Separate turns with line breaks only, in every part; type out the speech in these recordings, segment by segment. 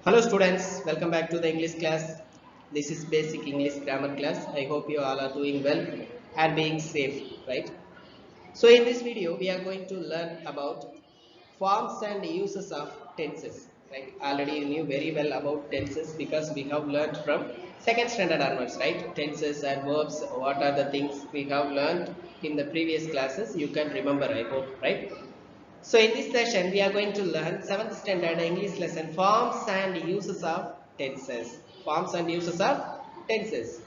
Hello students, welcome back to the English class. This is basic English grammar class. I hope you all are doing well and being safe, right? So in this video we are going to learn about forms and uses of tenses, right? Already you knew very well about tenses because we have learned from second standard onwards, right? Tenses and verbs, what are the things we have learned in the previous classes, you can remember, I hope, right? So in this session, we are going to learn 7th standard English lesson, forms and uses of tenses. Forms and uses of tenses.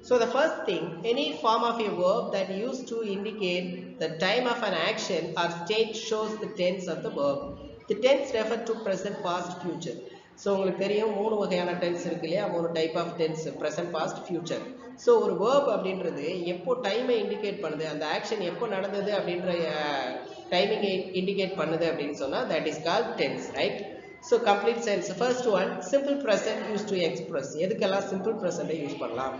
So the first thing, any form of a verb that used to indicate the time of an action or state shows the tense of the verb. The tense refer to present, past, future. So உங்களுக்கு தெரியும் மூணு வகையான tense இருக்கு இல்லையா, மூணு type of tense, present, past, future. So ஒரு verb அப்படின்றது எப்போ டைமை இண்டிகேட் பண்ணுது, அந்த ஆக்ஷன் எப்போ நடந்தது அப்படின்ற டைமிங்கை இண்டிகேட் பண்ணுது அப்படின்னு சொன்னால் that is called tense, right? So complete sense. First one, simple present use to express. எதுக்கெல்லாம் சிம்பிள் ப்ரெசன்ட்டை யூஸ் பண்ணலாம்?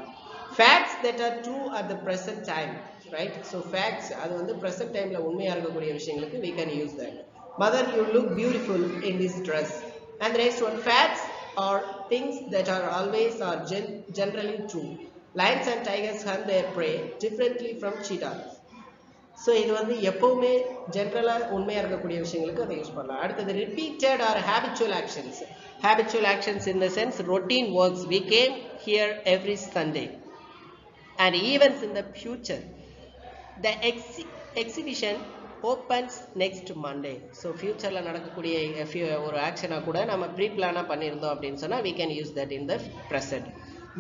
Facts that are true at the present time, right? So facts, அது வந்து present timeல உண்மையா இருக்கக்கூடிய விஷயங்களுக்கு we can use that. Mother, you look beautiful in this dress. And the next one, facts are things that are always or generally true. Lions and tigers hunt their prey differently from cheetahs. So இது வந்து எப்பவுமே ஜென்ரலாக உண்மையாக இருக்கக்கூடிய விஷயங்களுக்கு அதை use பண்ணலாம். அடுத்தது repeated or habitual actions. Habitual actions in the sense routine works. We came here every Sunday and events in the future. The exhibition opens next Monday. So futureல நடக்கக்கூடிய ஒரு ஆக்ஷனா கூட நம்ம ப்ரீ பிளானா பண்ணியிருந்தோம் அப்படின்னு சொன்னா we can use that in the present.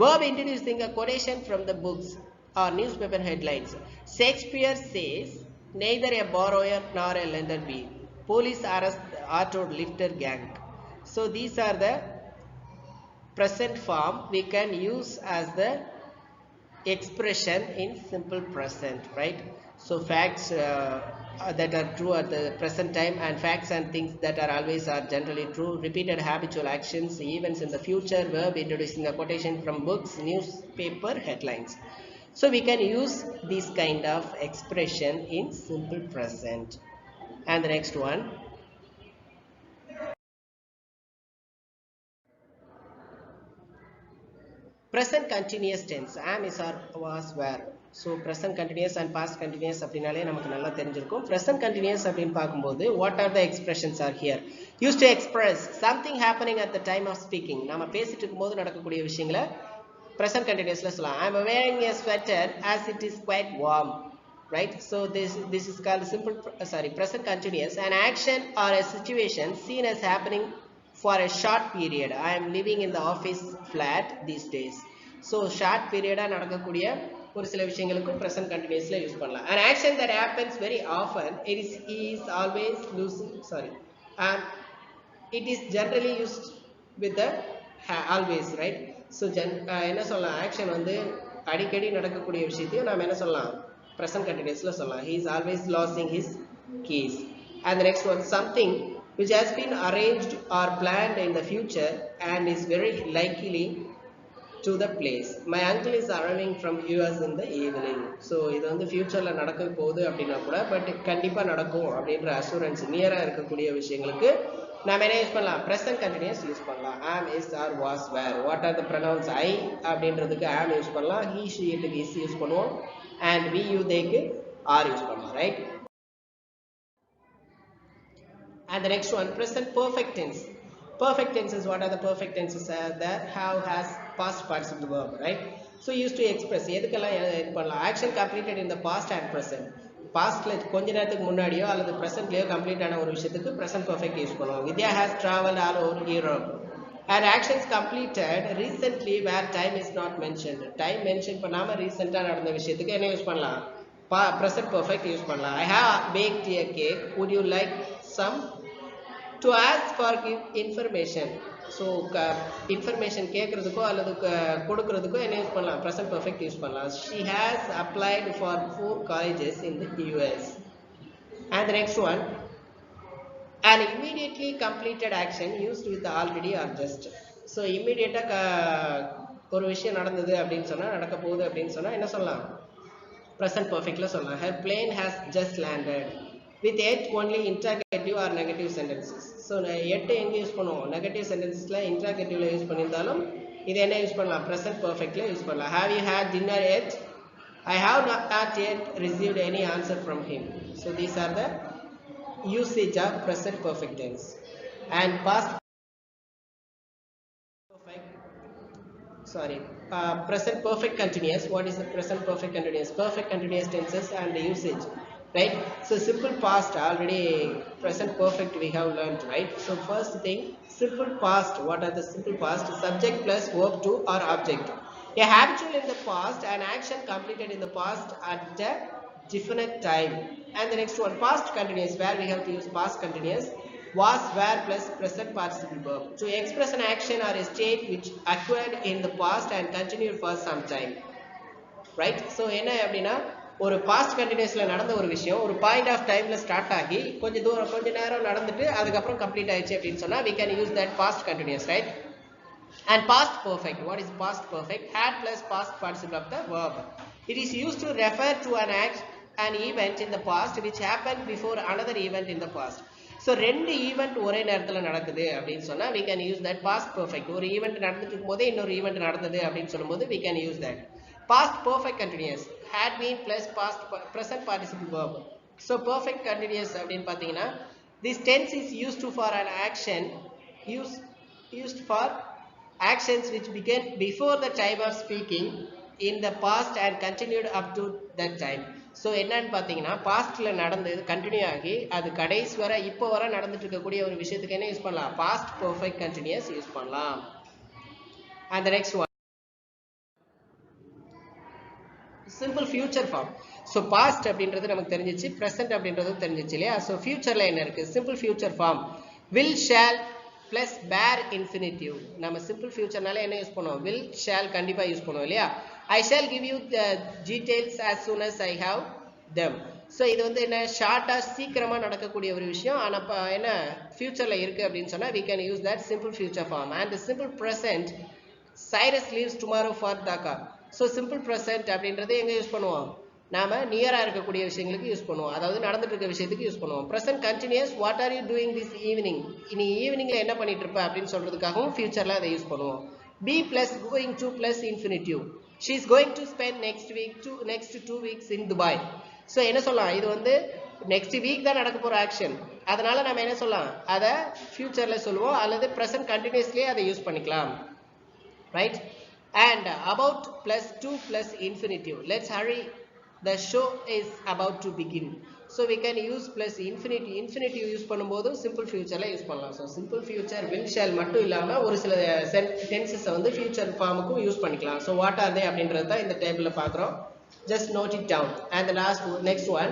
Verb introducing a quotation from the books or newspaper headlines. Shakespeare says, neither a borrower nor a lender be. Police arrest auto lifter gang. So these are the present form we can use as the expression in simple present, right? So facts that are true at the present time, and facts and things that are always are generally true. Repeated habitual actions, events in the future. Verb introducing a quotation from books, newspaper headlines. So we can use this kind of expression in simple present. And the next one, present continuous tense. Am, is, or, was, were. So present continuous and past continuous அப்படினாலே நமக்கு நல்லா தெரிஞ்சிருக்கும். Present continuous அப்படின்னு பார்க்கும்போது what are the expressions are here? Used to express something happening at the time of speaking. நம்ம பேசிட்டு இருக்கும்போது நடக்கக்கூடிய விஷயங்களை present continuousல சொல்லலாம். I am wearing a sweater as it is quite warm, right? So this is called simple present continuous. An action or a situation seen as happening for a short period. I am living in the office flat these days. So short period நடக்கக்கூடிய ஒரு சில விஷயங்களுக்கு present continuousல use பண்ணலாம். An action that happens very often, it is always and it is generally used with the always, right? So என்ன சொல்லலாம், action வந்து அடிக்கடி நடக்கக்கூடிய விஷயத்தையும் நாம் என்ன சொல்லலாம், present continuousல சொல்லலாம். He is always losing his keys. And the next one, something which has been arranged or planned in the future and is very likely to the place. My uncle is arriving from US in the evening. So இது வந்து ஃபியூச்சர்ல நடக்க போகுது அப்படின்னா கூட but கண்டிப்பா நடக்கும் அப்படின்ற அஷூரன்ஸ் நியரா இருக்கக்கூடிய விஷயங்களுக்கு நாம என்ன யூஸ் பண்ணலாம், present continuous யூஸ் பண்ணலாம். am, is, or, was, were. What are the pronouns? I அப்படின்றதுக்கு am யூஸ் பண்ணலாம், he, she, it, is use பண்ணுவோம், and we, you, theyக்கு are use பண்ணலாம், right? And the next one, present perfect tense. Perfect tenses, what are the perfect tenses? That have, has, past participle verb, right? So used to express எதுக்கெல்லாம் இது பண்ணலாம், action completed in the past and present. பாஸ்ட்ல கொஞ்ச நேரத்துக்கு முன்னாடியோ அல்லது பிரசன்ட்லயோ complete ஆன ஒரு விஷயத்துக்கு present perfect யூஸ் பண்ணுவோம். Vidya has traveled all over Europe. And actions completed recently where time is not mentioned. Time mention பண்ணாம ரீசெண்டா நடந்த விஷயத்துக்கு என்ன யூஸ் பண்ணலாம், present perfect யூஸ் பண்ணலாம். I have baked a cake, would you like some? To ask for information. So information கேட்கறதுக்கோ அல்லது கொடுக்கறதுக்கோ என்ன use பண்ணலாம், present perfect யூஸ் பண்ணலாம். She has applied for 4 colleges in the US. And the next one, an immediately completed action used with already or just. So இம்மிடியேட்டாக ஒரு விஷயம் நடந்தது அப்படின்னு சொன்னால், நடக்க போகுது அப்படின்னு சொன்னால் என்ன சொல்லலாம்? ப்ரெசன்ட் பர்ஃபெக்டில் சொல்லலாம். Her plane has just landed with yet only interrogative or negative sentences. So yet எங்கே யூஸ் பண்ணுவோம்? நெகட்டிவ் சென்டென்சஸில் இன்ட்ராகேட்டிவில் யூஸ் பண்ணியிருந்தாலும் இது என்ன யூஸ் பண்ணலாம்? ப்ரெசன்ட் பர்ஃபெக்டில் யூஸ் பண்ணலாம். Have you had dinner yet? I have not yet received any answer from him. So these are the usage of present perfect tense. And past perfect, present perfect continuous. What is the present perfect continuous? Perfect continuous tenses and the usage, right? So simple past already, present perfect we have learned, right? So first thing, simple past. What are the simple past? Subject plus verb to or object. A habitual in the past, an action completed in the past at a definite time. And the next one, past continuous, where we have to use past continuous, was, were plus present participle verb to express an action or a state which occurred in the past and continued for some time, right? So என்ன அப்படின்னா, ஒரு past கண்டினியூஸ்ல நடந்த ஒரு விஷயம் ஒரு point of டைம்ல start ஆகி கொஞ்ச நேரம் நடந்துட்டு அதுக்கப்புறம் கம்ப்ளீட் ஆயிடுச்சு அப்படின்னு சொன்னா we can use that past continuous, right? And past perfect, what is past perfect? Had plus past participle of the verb. It is used to refer to an event in the past which happened before another event in the past. So ரெண்டு event ஒரே நேரத்துல நடக்குது அப்படின்னு சொன்னா we can use that past perfect. ஒரு event நடந்துட்டு இருக்கும்போது இன்னொரு ஈவெண்ட் நடந்தது அப்படின்னு சொல்லும்போது we can use that. Past perfect continuous, had been plus past present participle verb. So perfect continuous அப்படின்னு பாத்தீங்கன்னா, this tense is used for an action used for actions which began before the time of speaking in the past and continued up to that time. So என்னன்னு பாத்தீங்கன்னா, பாஸ்ட்ல நடந்தது continue ஆகி அது கடைசி வரை இப்போ வரை நடந்துட்டு இருக்கக்கூடிய ஒரு விஷயத்துக்கு என்ன யூஸ் பண்ணலாம்? பாஸ்ட் பெர்ஃபெக்ட் கண்டினியூஸ் யூஸ் பண்ணலாம். And the next one, simple future form. So past அப்படின்றது நமக்கு தெரிஞ்சிச்சு, present அப்படின்றது தெரிஞ்சிச்சு இல்லையா? So futureல என்ன இருக்கு? Simple future form, will, shall plus bare infinitive. நம்ம simple futureனால என்ன யூஸ் பண்ணுவோம்? will, shall கண்டிப்பா யூஸ் பண்ணுவோம் இல்லையா? I shall give you the details as soon as I have them. So இது வந்து என்ன, ஷார்ட்டா சீக்கிரமா நடக்கக்கூடிய ஒரு விஷயம். ஆனா என்ன ஃபியூச்சர்ல இருக்கு அப்படின்னு சொன்னா we can use that simple future form. And the simple present, Cyrus leaves tomorrow for Dhaka. So simple present அப்படின்றது எங்க யூஸ் பண்ணுவோம்? நாம நியரா இருக்கக்கூடிய விஷயங்களுக்கு யூஸ் பண்ணுவோம். அதாவது நடந்துட்டு இருக்க விஷயத்துக்கு யூஸ் பண்ணுவோம். present continuous, what are you doing this evening? இனி ஈவினிங்ல என்ன பண்ணிட்டு இருப்ப அப்படின்னு சொல்றதுக்காகவும் ஃபியூச்சர்ல அதை யூஸ் பண்ணுவோம். be plus going to plus infinitive, she is going to spend next 2 weeks in Dubai. So என்ன சொல்லலாம்? இது வந்து நெக்ஸ்ட் வீக் தான் நடக்க போற ஆக்ஷன். அதனால நம்ம என்ன சொல்லலாம்? அதை ஃபியூச்சர்ல சொல்லுவோம் அல்லது present continuously அதை யூஸ் பண்ணிக்கலாம், right? And about plus to plus infinitive, let's hurry, the show is about to begin. So we can use plus infinitive use பண்ணும்போது simple futureல யூஸ் பண்ணலாம். So simple future will, shall மட்டும் இல்லாம ஒரு சில tenses வந்து future ஃபார்முக்கும் use பண்ணிக்கலாம். So what are they அப்படின்றது தான் இந்த டேபிள்ல பார்க்குறோம். Just note it down. And the next one,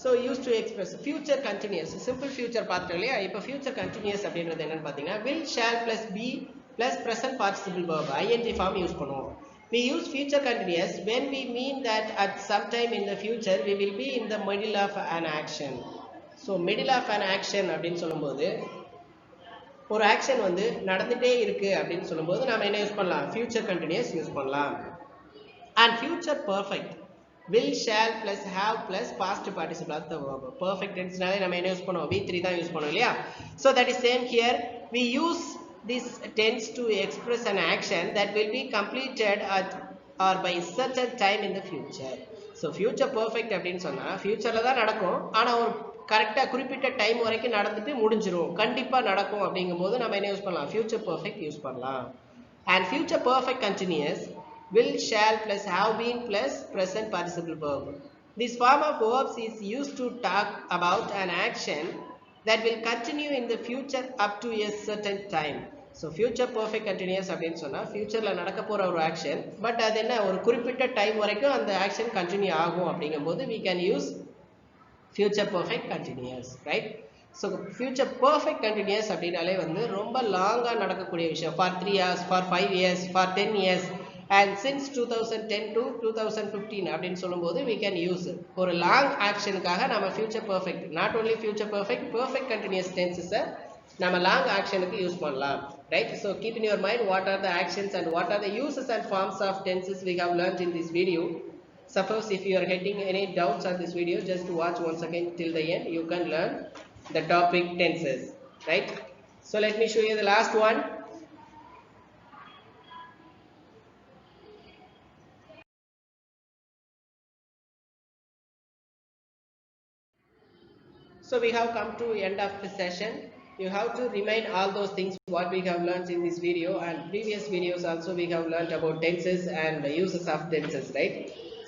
so used to express future continuous, simple future பார்த்தோம் இல்லையா? இப்போ future continuous அப்படின்றது என்னன்னு பார்த்தீங்கன்னா, will, shall plus be plus present participle verb ing form use பண்ணுவோம். We use future continuous when we mean that at some time in the future we will be in the middle of an action. So middle of an action அப்படின்னு சொல்லும்போது ஒரு action வந்து நடந்துட்டே இருக்கு அப்படின்னு சொல்லும்போது நாம என்ன யூஸ் பண்ணலாம்? future continuous யூஸ் பண்ணலாம். And future perfect, will, shall plus have plus past participle of the verb. Perfect tenseனாலே நம்ம என்ன யூஸ் பண்ணுவோம்? V3 தான் யூஸ் பண்ணுவோம் இல்லையா? So that is same here. We use this tense to express an action that will be completed at or by certain time in the future. So future perfect அப்படின்னு சொன்னா ஃபியூச்சர்ல தான் நடக்கும், ஆனா ஒரு கரெக்டா குறிப்பிட்ட டைம் வரைக்கும் நடந்துட்டு முடிஞ்சிரும், கண்டிப்பா நடக்கும் அப்படிங்கும்போது நம்ம என்ன யூஸ் பண்ணலாம்? future perfect யூஸ் பண்ணலாம். And future perfect continuous, will, shall plus have been plus present participle verb. This form of verbs is used to talk about an action that will continue in the future up to a certain time. So future perfect continuous அப்படின்னு சொன்னா ஃபியூச்சர்ல நடக்க போற ஒரு action, but அது என்ன ஒரு குறிப்பிட்ட டைம் வரைக்கும் அந்த ஆக்ஷன் கண்டினியூ ஆகும் அப்படிங்கும்போது we can use future perfect continuous, right? So future perfect continuous அப்படினாலே வந்து ரொம்ப லாங்கா நடக்கக்கூடிய விஷயம். For 3 years, for 5 years, for 10 years and since 2010 to 2015 அப்படின்னு சொல்லும்போது we can use ஒரு long actionக்காக நம்ம future perfect, not only future perfect, perfect continuous tenses நம்ம long actionக்கு யூஸ் பண்ணலாம், right? So keep in your mind what are the actions and what are the uses and forms of tenses we have learned in this video. Suppose if you are getting any doubts on this video, just watch once again till the end. You can learn the topic tenses, right? So let me show you the last one. So we have come to end of the session. You have to remind all those things what we have learned in this video, and previous videos also we have learned about tenses and the uses of tenses, right?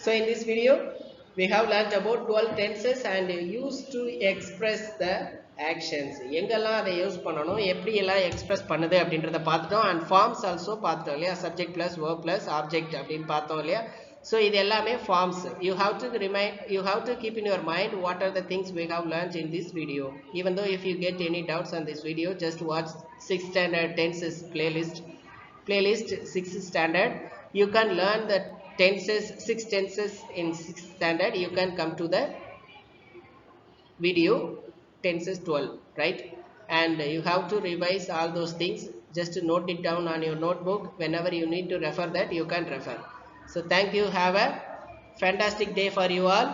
So in this video we have learned about 12 tenses and used to express the actions. எங்கெல்லாம் அதை use பண்ணணும், எப்படி எல்லாம் express பண்ணுது அப்படின்றத பார்த்துட்டோம். And forms also பார்த்துட்டோம் இல்லையா, subject plus verb plus object அப்படின்னு பார்த்தோம் இல்லையா. So இது எல்லாமே forms. You have to keep in your mind what are the things we have learned in this video. Even though if you get any doubts on this video, just watch 6th standard tenses playlist 6th standard. You can learn the tenses, 6 tenses in 6th standard. You can come to the video tenses 12, right? And you have to revise all those things. Just note it down on your notebook. Whenever you need to refer that, you can refer. So thank you. Have a fantastic day for you all.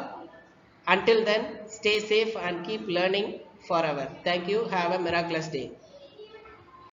Until then, stay safe and keep learning forever. Thank you. Have a miraculous day.